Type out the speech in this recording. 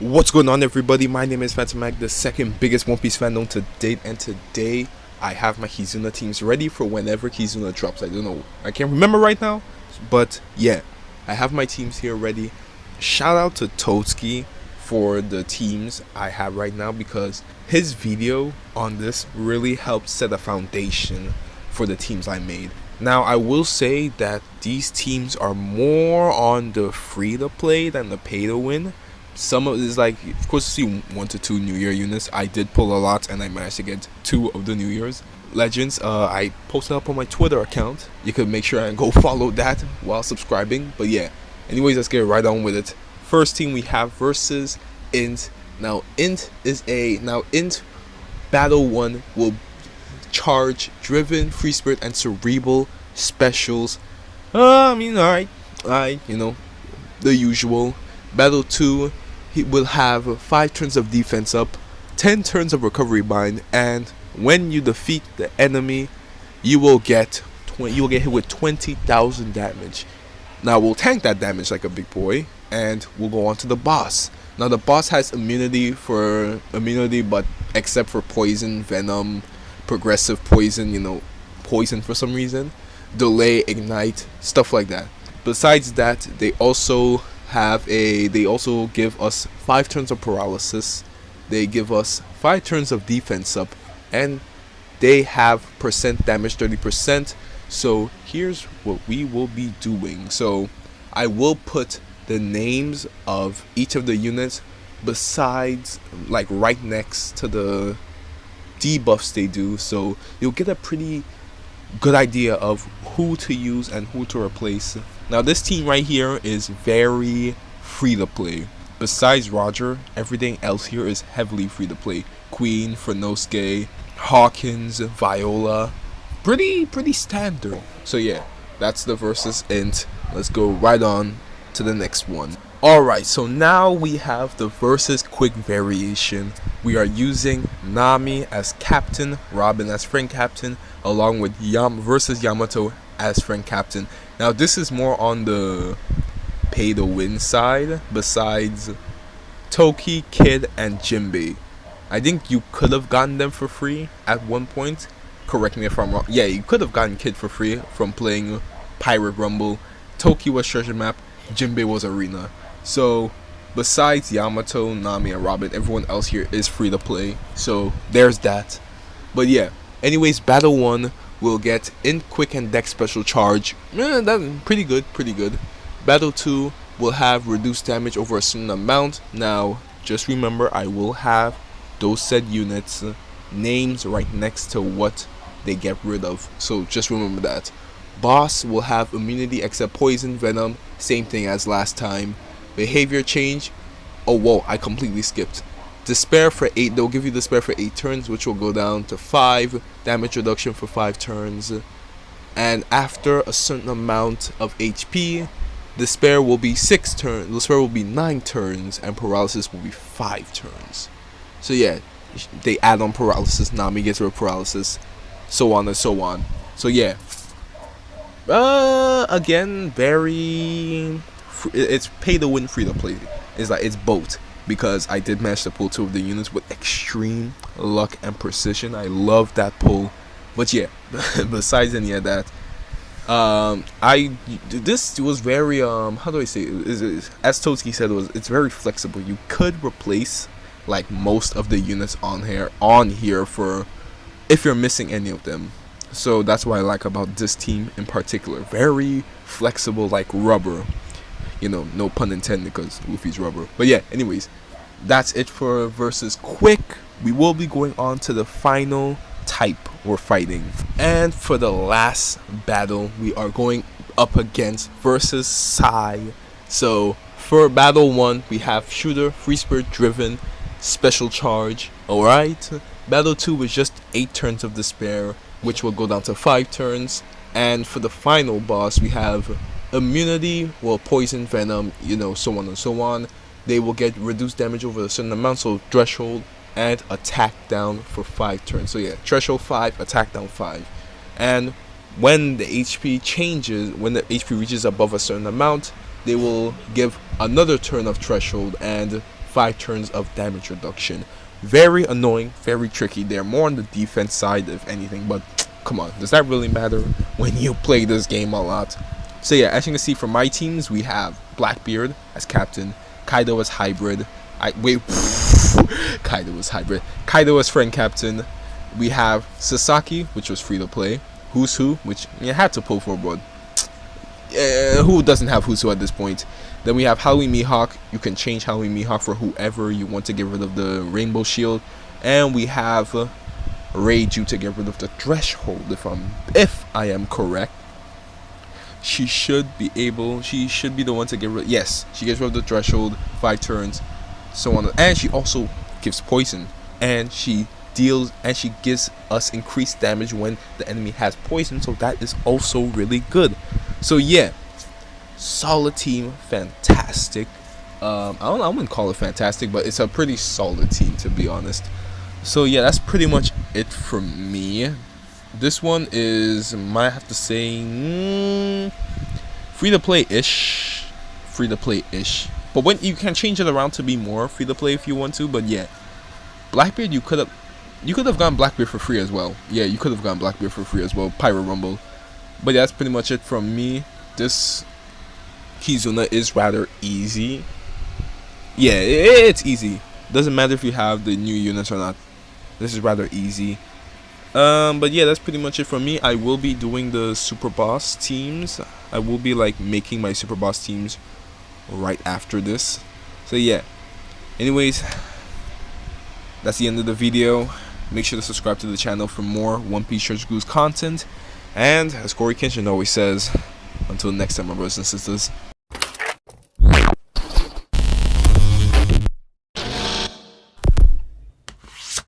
What's going on, everybody? My name is Phantomatic, the second biggest One Piece fan known to date, and today I have my Kizuna teams ready for whenever Kizuna drops. I don't know, I can't remember right now, but yeah, I have my teams here ready. Shout out to Totsuki for the teams I have right now, because his video on this really helped set a foundation for the teams I made. Now, I will say that these teams are more on the free to play than the pay to win. Some of it is like, of course, you see 1 to 2 New Year units. I did pull a lot, and I managed to get 2 of the New Year's legends. I posted up on my Twitter account. You could make sure and go follow that while subscribing. But yeah, anyways, let's get right on with it. First team we have versus Int. Now Int Battle 1 will charge driven, free spirit, and cerebral specials. Alright, you know, the usual. Battle 2, he will have 5 turns of defense up, 10 turns of recovery bind, and when you defeat the enemy, you will get hit with 20,000 damage. Now we'll tank that damage like a big boy, and we'll go on to the boss. Now the boss has immunity, but except for poison, venom, progressive poison, poison for some reason, delay, ignite, stuff like that. Besides that, they also give us 5 turns of paralysis, they give us 5 turns of defense up, and they have percent damage 30%. So here's what we will be doing. So I will put the names of each of the units besides, like, right next to the debuffs they do, so you'll get a pretty good idea of who to use and who to replace. Now this team right here is very free to play. Besides Roger, everything else here is heavily free to play. Queen, Frenosuke, Hawkins, Viola, pretty standard. So yeah, that's the versus Int. Let's go right on to the next one. Alright, so now we have the versus quick variation. We are using Nami as captain, Robin as friend captain, along with versus Yamato as friend captain. Now this is more on the pay to win side. Besides Toki, Kid, and Jinbei, I think you could have gotten them for free at one point. Correct me if I'm wrong. Yeah, you could have gotten Kid for free from playing Pirate Rumble. Toki was treasure map, Jinbei was arena. So besides Yamato, Nami, and Robin, everyone else here is free to play. So there's that. But yeah, anyways, Battle 1 will get Int quick and dex special charge. That's pretty good. Battle 2 will have reduced damage over a certain amount. Now just remember, I will have those said units names right next to what they get rid of, so just remember that. Boss will have immunity except poison, venom, same thing as last time. Behavior change, oh whoa, I completely skipped. Despair for 8, they'll give you despair for 8 turns, which will go down to 5. Damage reduction for 5 turns. And after a certain amount of HP, despair will be 6 turns, despair will be 9 turns, and paralysis will be 5 turns. So yeah, they add on paralysis, Nami gets rid of paralysis, so on and so on. So yeah, again, it's pay to win, free to play. It's both, because I did manage to pull 2 of the units with extreme luck and precision. I love that pull. But yeah, besides any of that, this was very how do I say it? As Totsuki said, it's very flexible. You could replace like most of the units on here for if you're missing any of them. So that's what I like about this team in particular. Very flexible, like rubber. No pun intended, because Luffy's rubber. But yeah, anyways, that's it for versus quick. We will be going on to the final type we're fighting. And for the last battle, we are going up against versus Sai. So for battle 1, we have shooter, free spirit, driven, special charge. Alright. Battle 2 was just 8 turns of despair, which will go down to 5 turns. And for the final boss, we have immunity, poison, venom, so on and so on. They will get reduced damage over a certain amount, so threshold, and attack down for 5 turns. So yeah, threshold 5, attack down 5. And when the HP changes, when the HP reaches above a certain amount, they will give another turn of threshold and 5 turns of damage reduction. Very annoying, very tricky. They're more on the defense side, if anything, but come on, does that really matter when you play this game a lot? So yeah, as you can see from my teams, we have Blackbeard as captain, Kaido as hybrid. Kaido was hybrid. Kaido as friend captain. We have Sasaki, which was free to play. Who's Who, which you had to pull for, but who doesn't have Who's Who at this point? Then we have Halloween Mihawk. You can change Halloween Mihawk for whoever you want to get rid of the Rainbow Shield. And we have Reiju to get rid of the Threshold, if I am correct. She should be the one to get rid. Yes, she gets rid of the Threshold, 5 turns, so on. And she also gives poison, and she gives us increased damage when the enemy has poison, so that is also really good. So yeah, solid team, fantastic. I wouldn't call it fantastic, but it's a pretty solid team, to be honest. So yeah, that's pretty much it from me. This one is, might have to say, free to play ish. But when you can change it around to be more free to play if you want to. But yeah, Blackbeard, you could have gone Blackbeard for free as well. Yeah, you could have gone Blackbeard for free as well. Pyro Rumble. But yeah, that's pretty much it from me. This Kizuna is rather easy. Yeah, it's easy. Doesn't matter if you have the new units or not. This is rather easy. But yeah, that's pretty much it from me. I will be doing the Super Boss teams. I will be like making my Super Boss teams right after this. So yeah. Anyways, that's the end of the video. Make sure to subscribe to the channel for more One Piece Treasure Goose content. And as Corey Kenshin always says, until next time, my brothers and sisters.